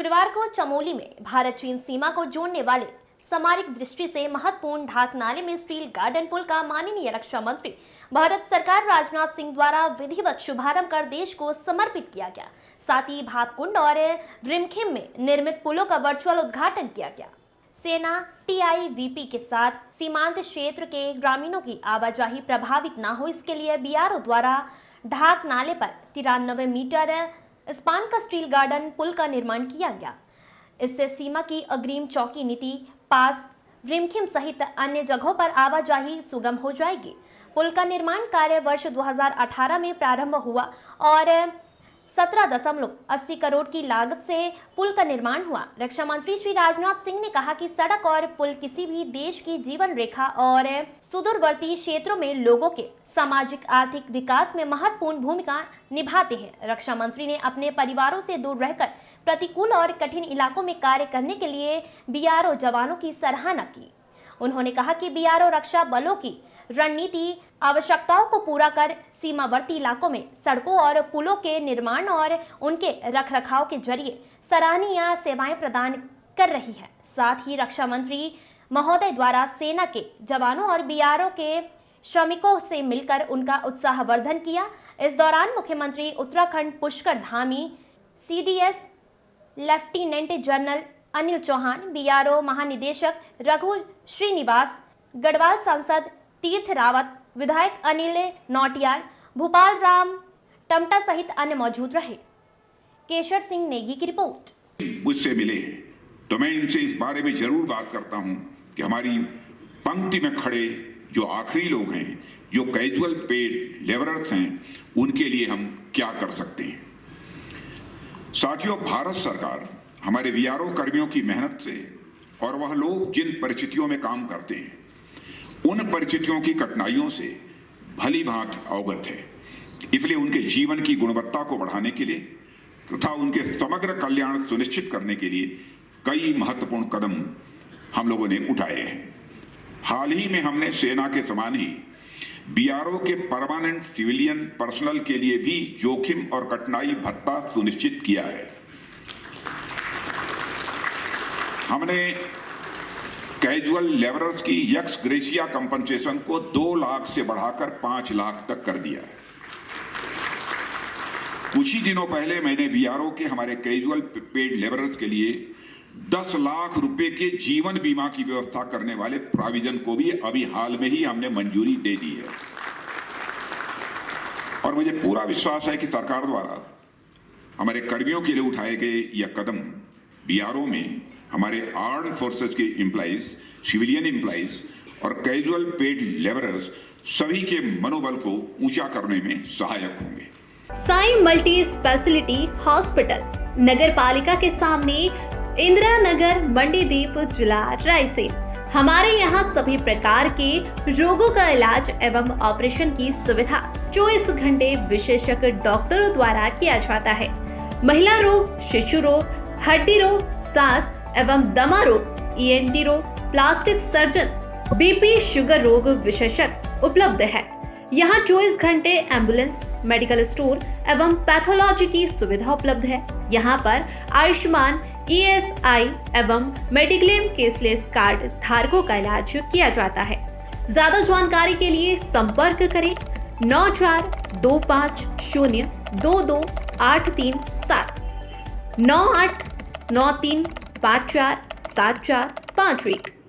शुक्रवार को चमोली में भारत चीन सीमा को जोड़ने वाले सामरिक दृष्टि से महत्वपूर्ण ढाक नाले में स्टील गार्डन पुल का माननीय रक्षा मंत्री भारत सरकार राजनाथ सिंह द्वारा विधिवत शुभारंभ कर देश को समर्पित किया गया। साथ ही भापकुंड और रिमखिम में निर्मित पुलों का वर्चुअल उद्घाटन किया गया। सेना TIVP के साथ सीमांत क्षेत्र के ग्रामीणों की आवाजाही प्रभावित न हो, इसके लिए BRO द्वारा ढाक नाले पर 93 मीटर स्पान का स्टील गार्डन पुल का निर्माण किया गया। इससे सीमा की अग्रिम चौकी नीति पास रिमखिम सहित अन्य जगहों पर आवाजाही सुगम हो जाएगी। पुल का निर्माण कार्य वर्ष 2018 में प्रारंभ हुआ और 17.80 करोड़ की लागत से पुल का निर्माण हुआ। रक्षा मंत्री श्री राजनाथ सिंह ने कहा कि सड़क और पुल किसी भी देश की जीवन रेखा और सुदूरवर्ती क्षेत्रों में लोगों के सामाजिक आर्थिक विकास में महत्वपूर्ण भूमिका निभाते हैं। रक्षा मंत्री ने अपने परिवारों से दूर रहकर प्रतिकूल और कठिन इलाकों में कार्य करने के लिए BRO जवानों की सराहना की। उन्होंने कहा कि BRO रक्षा बलों की रणनीति आवश्यकताओं को पूरा कर सीमावर्ती इलाकों में सड़कों और पुलों के निर्माण और उनके रखरखाव के जरिए सराहनीय सेवाएं प्रदान कर रही है। साथ ही रक्षा मंत्री महोदय द्वारा सेना के जवानों और BRO के श्रमिकों से मिलकर उनका उत्साहवर्धन किया। इस दौरान मुख्यमंत्री Uttarakhand Pushkar Dhami, CDS lieutenant general Anil Chauhan, BRO महानिदेशक रघु श्रीनिवास, गढ़वाल सांसद तीर्थ रावत, विधायक अनिल नौटियाल, भूपाल राम टमटा सहित अन्य मौजूद रहे। केशर सिंह नेगी की रिपोर्ट। मुझसे मिले हैं तो मैं इनसे इस बारे में जरूर बात करता हूं कि हमारी पंक्ति में खड़े जो आखिरी लोग हैं, जो कैजुअल पेड लेबरर्स हैं, उनके लिए हम क्या कर सकते हैं। साथियों, भारत सरकार हमारे BRO कर्मियों की मेहनत से और वह लोग जिन परिस्थितियों में काम करते हैं, उन परिस्थितियों की कठिनाइयों से भली भांति अवगत है। इसलिए उनके जीवन की गुणवत्ता को बढ़ाने के लिए तथा उनके समग्र कल्याण सुनिश्चित करने के लिए कई महत्वपूर्ण कदम हम लोगों ने उठाए हैं। हाल ही में हमने सेना के समान ही BRO के परमानेंट सिविलियन पर्सनल के लिए भी जोखिम और कठिनाई भत्ता सुनिश्चित किया है। हमने कैजुअल लेबरर्स की एक्स ग्रेशिया कंपनसेशन को 2 लाख से बढ़ाकर 5 लाख तक कर दिया है। कुछ ही दिनों पहले मैंने BRO के हमारे कैजुअल पेड लेबरर्स के लिए 10 लाख रुपए के जीवन बीमा की व्यवस्था करने वाले प्रोविजन को भी अभी हाल में ही हमने मंजूरी दे दी है। और मुझे पूरा विश्वास है कि सरकार द्वारा हमारे कर्मियों के लिए उठाए गए यह कदम BRO में हमारे आर्म्ड फोर्सेस के एम्प्लॉइज, सिविलियन एम्प्लॉइज और कैजुअल पेड लेबरर्स सभी के मनोबल को ऊंचा करने में सहायक होंगे। साई मल्टी स्पेशलिटी हॉस्पिटल नगर पालिका के सामने, इंदिरा नगर, मंडीदीप, जिला रायसेन। हमारे यहाँ सभी प्रकार के रोगों का इलाज एवं ऑपरेशन की सुविधा 24 घंटे विशेषज्ञ डॉक्टरों द्वारा किया जाता है। महिला रोग, शिशु रोग, हड्डी रोग, सांस एवं दमा रोग, ENT रोग, प्लास्टिक सर्जन, BP शुगर रोग विशेषज्ञ उपलब्ध है। यहाँ 24 घंटे एम्बुलेंस, मेडिकल स्टोर एवं पैथोलॉजी की सुविधा उपलब्ध है। यहाँ पर आयुष्मान, ESI एवं मेडिक्लेम केसलेस कार्ड धारकों का इलाज किया जाता है। ज्यादा जानकारी के लिए संपर्क करें 9425022837 9893547451।